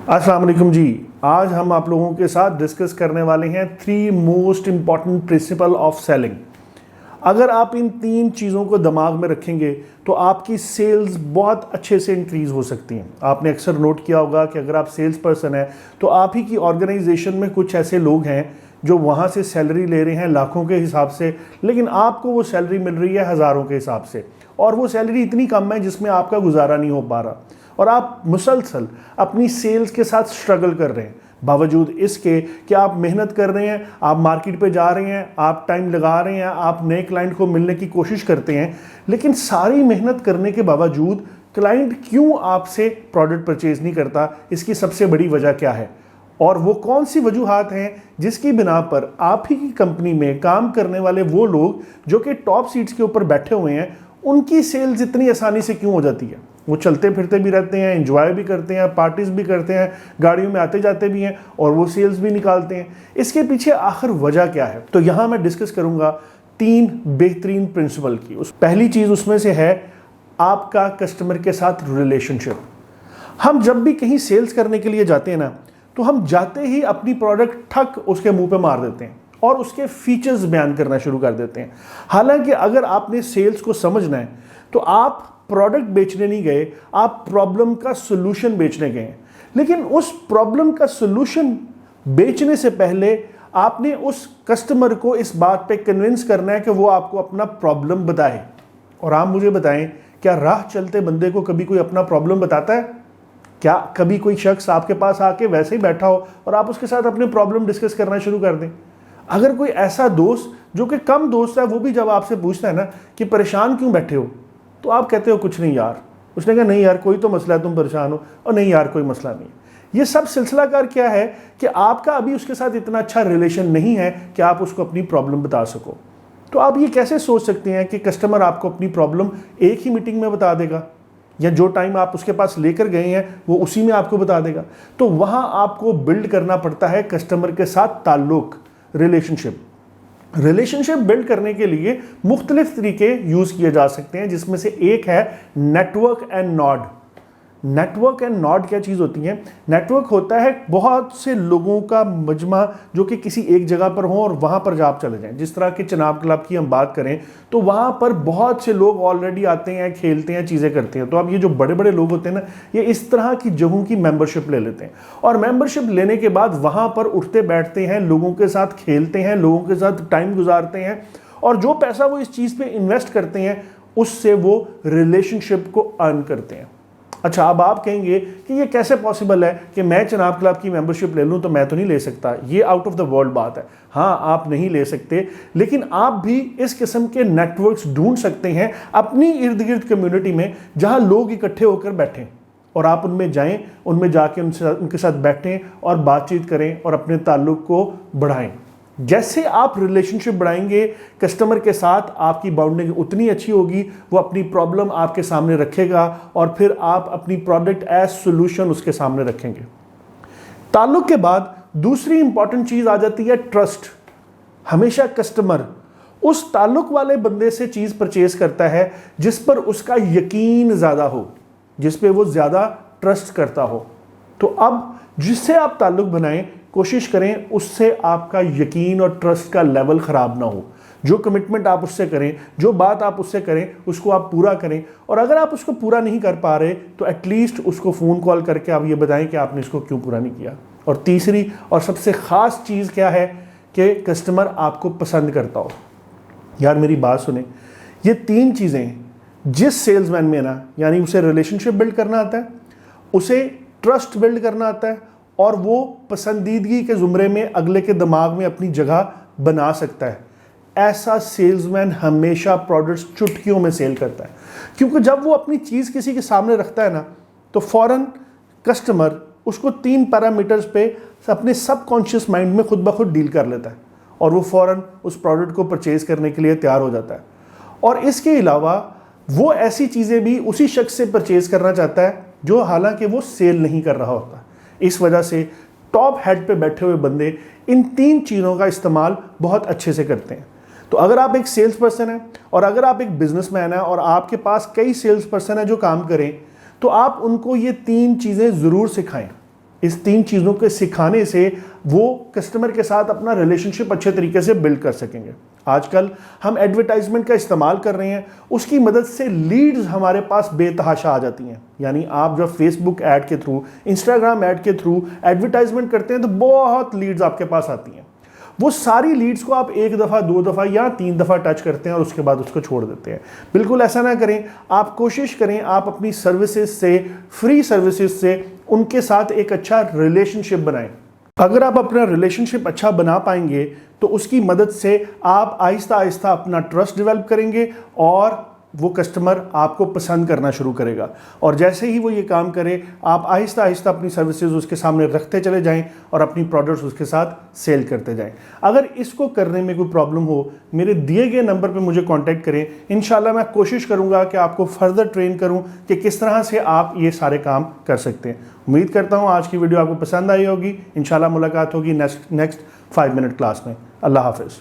अस्सलाम वालेकुम जी। आज हम आप लोगों के साथ डिस्कस करने वाले हैं 3 most important principle of selling. अगर आप इन 3 चीज़ों को दिमाग में रखेंगे तो आपकी सेल्स बहुत अच्छे से इंक्रीज़ हो सकती हैं। आपने अक्सर नोट किया होगा कि अगर आप सेल्स पर्सन हैं तो आप ही की ऑर्गेनाइजेशन में कुछ ऐसे लोग हैं जो वहाँ से सैलरी ले रहे हैं लाखों के हिसाब से, लेकिन आपको वो सैलरी मिल रही है हज़ारों के हिसाब से, और वो सैलरी इतनी कम है जिसमें आपका गुजारा नहीं हो पा रहा, और आप मुसलसल अपनी सेल्स के साथ स्ट्रगल कर रहे हैं। बावजूद इसके कि आप मेहनत कर रहे हैं, आप मार्केट पे जा रहे हैं, आप टाइम लगा रहे हैं, आप नए क्लाइंट को मिलने की कोशिश करते हैं, लेकिन सारी मेहनत करने के बावजूद क्लाइंट क्यों आपसे प्रोडक्ट परचेज नहीं करता, इसकी सबसे बड़ी वजह क्या है? और वो कौन सी वजूहात हैं जिसकी बिना पर आप ही की कंपनी में काम करने वाले वो लोग जो कि टॉप सीट्स के ऊपर बैठे हुए हैं, उनकी सेल्स इतनी आसानी से क्यों हो जाती है? वो चलते फिरते भी रहते हैं, एंजॉय भी करते हैं, पार्टीज भी करते हैं, गाड़ियों में आते जाते भी हैं और वो सेल्स भी निकालते हैं। इसके पीछे आखिर वजह क्या है? तो यहाँ मैं डिस्कस करूँगा 3 बेहतरीन प्रिंसिपल की। पहली चीज़ उसमें से है आपका कस्टमर के साथ रिलेशनशिप। हम जब भी कहीं सेल्स करने के लिए जाते हैं ना, तो हम जाते ही अपनी प्रोडक्ट ठक उसके मुंह पे मार देते हैं और उसके फीचर्स बयान करना शुरू कर देते हैं। हालांकि अगर आपने सेल्स को समझना है तो आप प्रोडक्ट बेचने नहीं गए, आप प्रॉब्लम का सॉल्यूशन बेचने गए हैं। लेकिन उस प्रॉब्लम का सॉल्यूशन बेचने से पहले आपने उस कस्टमर को इस बात पे कन्विंस करना है कि वो आपको अपना प्रॉब्लम बताए। और आप मुझे बताएं, क्या राह चलते बंदे को कभी कोई अपना प्रॉब्लम बताता है? क्या कभी कोई शख्स आपके पास आके वैसे ही बैठा हो और आप उसके साथ अपने प्रॉब्लम डिस्कस करना शुरू कर दें? अगर कोई ऐसा दोस्त जो कि कम दोस्त है वो भी जब आपसे पूछता है ना कि परेशान क्यों बैठे हो, तो आप कहते हो कुछ नहीं यार। उसने कहा नहीं यार कोई तो मसला है, तुम परेशान हो, और नहीं यार कोई मसला नहीं। ये सब सिलसिलाकार क्या है कि आपका अभी उसके साथ इतना अच्छा रिलेशन नहीं है कि आप उसको अपनी प्रॉब्लम बता सको। तो आप ये कैसे सोच सकते हैं कि कस्टमर आपको अपनी प्रॉब्लम एक ही मीटिंग में बता देगा, या जो टाइम आप उसके पास लेकर गए हैं वो उसी में आपको बता देगा? तो वहां आपको बिल्ड करना पड़ता है कस्टमर के साथ ताल्लुक, रिलेशनशिप। रिलेशनशिप बिल्ड करने के लिए मुख्तलिफ तरीके यूज किए जा सकते हैं, जिसमें से एक है network and node. Network and node क्या चीज़ होती है? नेटवर्क होता है बहुत से लोगों का मजमा जो कि किसी एक जगह पर हो और वहाँ पर जब आप चले जाएं। जिस तरह के चनाब क्लब की हम बात करें तो वहाँ पर बहुत से लोग ऑलरेडी आते हैं, खेलते हैं, चीज़ें करते हैं। तो अब ये जो बड़े बड़े लोग होते हैं ना, ये इस तरह की जगहों की मेंबरशिप ले लेते हैं, और मेंबरशिप लेने के बाद वहाँ पर उठते बैठते हैं, लोगों के साथ खेलते हैं, लोगों के साथ टाइम गुजारते हैं, और जो पैसा वो इस चीज़ पर इन्वेस्ट करते हैं उससे वो रिलेशनशिप को अर्न करते हैं। अच्छा, अब आप कहेंगे कि ये कैसे पॉसिबल है कि मैं चनाब क्लब की मेंबरशिप ले लूं? तो मैं तो नहीं ले सकता, ये आउट ऑफ द वर्ल्ड बात है। हाँ, आप नहीं ले सकते, लेकिन आप भी इस किस्म के नेटवर्क्स ढूंढ सकते हैं अपनी इर्द गिर्द कम्युनिटी में, जहां लोग इकट्ठे होकर बैठें, और आप उनमें जाएं, उनमें जाके उनके साथ बैठें और बातचीत करें और अपने ताल्लुक को बढ़ाएं। जैसे आप रिलेशनशिप बढ़ाएंगे कस्टमर के साथ, आपकी बाउंडिंग उतनी अच्छी होगी, वो अपनी प्रॉब्लम आपके सामने रखेगा और फिर आप अपनी प्रोडक्ट एज सोल्यूशन उसके सामने रखेंगे। ताल्लुक के बाद दूसरी इंपॉर्टेंट चीज आ जाती है ट्रस्ट। हमेशा कस्टमर उस ताल्लुक वाले बंदे से चीज परचेज करता है जिस पर उसका यकीन ज्यादा हो, जिस पे वो ज्यादा ट्रस्ट करता हो। तो अब जिससे आप ताल्लुक बनाएं, कोशिश करें उससे आपका यकीन और ट्रस्ट का लेवल ख़राब ना हो। जो कमिटमेंट आप उससे करें, जो बात आप उससे करें, उसको आप पूरा करें। और अगर आप उसको पूरा नहीं कर पा रहे तो एटलीस्ट उसको फ़ोन कॉल करके आप ये बताएं कि आपने इसको क्यों पूरा नहीं किया। और तीसरी और सबसे ख़ास चीज़ क्या है कि कस्टमर आपको पसंद करता हो। यार मेरी बात सुने, ये 3 चीज़ें जिस सेल्समैन में ना, यानी उसे रिलेशनशिप बिल्ड करना आता है, उसे ट्रस्ट बिल्ड करना आता है, और वो पसंदीदगी के ज़ुमरे में अगले के दिमाग में अपनी जगह बना सकता है, ऐसा सेल्समैन हमेशा प्रोडक्ट्स चुटकियों में सेल करता है। क्योंकि जब वो अपनी चीज़ किसी के सामने रखता है ना, तो फ़ौरन कस्टमर उसको 3 पैरामीटर्स पे अपने सबकॉन्शियस माइंड में खुद ब खुद डील कर लेता है, और वो फ़ौरन उस प्रोडक्ट को परचेज करने के लिए तैयार हो जाता है। और इसके अलावा वो ऐसी चीज़ें भी उसी शख्स से परचेज करना चाहता है जो हालांकि वो सेल नहीं कर रहा होता। इस वजह से टॉप हेड पे बैठे हुए बंदे इन 3 चीज़ों का इस्तेमाल बहुत अच्छे से करते हैं। तो अगर आप एक सेल्स पर्सन हैं और अगर आप एक बिजनेसमैन हैं और आपके पास कई सेल्स पर्सन हैं जो काम करें, तो आप उनको ये 3 चीज़ें ज़रूर सिखाएं। इस 3 चीज़ों के सिखाने से वो कस्टमर के साथ अपना रिलेशनशिप अच्छे तरीके से बिल्ड कर सकेंगे। आजकल हम एडवर्टाइजमेंट का इस्तेमाल कर रहे हैं, उसकी मदद से लीड्स हमारे पास बेतहाशा आ जाती हैं। यानी आप जब फेसबुक ऐड के थ्रू, इंस्टाग्राम ऐड के थ्रू एडवर्टाइजमेंट करते हैं तो बहुत लीड्स आपके पास आती हैं। वो सारी लीड्स को आप 1 दफ़ा 2 दफ़ा या 3 दफ़ा टच करते हैं और उसके बाद उसको छोड़ देते हैं। बिल्कुल ऐसा ना करें। आप कोशिश करें आप अपनी सर्विसेज से, फ्री सर्विसेज से उनके साथ एक अच्छा रिलेशनशिप बनाएं। अगर आप अपना रिलेशनशिप अच्छा बना पाएंगे तो उसकी मदद से आप आहिस्ता आहिस्ता अपना ट्रस्ट डेवलप करेंगे और वो कस्टमर आपको पसंद करना शुरू करेगा। और जैसे ही वो ये काम करे, आप आहिस्ता आहिस्ता अपनी सर्विसेज उसके सामने रखते चले जाएं और अपनी प्रोडक्ट्स उसके साथ सेल करते जाएं। अगर इसको करने में कोई प्रॉब्लम हो, मेरे दिए गए नंबर पे मुझे कांटेक्ट करें। इंशाल्लाह मैं कोशिश करूंगा कि आपको फर्दर ट्रेन करूं कि किस तरह से आप ये सारे काम कर सकते हैं। उम्मीद करता हूँ आज की वीडियो आपको पसंद आई होगी। इंशाल्लाह मुलाकात होगी नेक्स्ट 5 मिनट क्लास में। अल्लाह हाफिज़।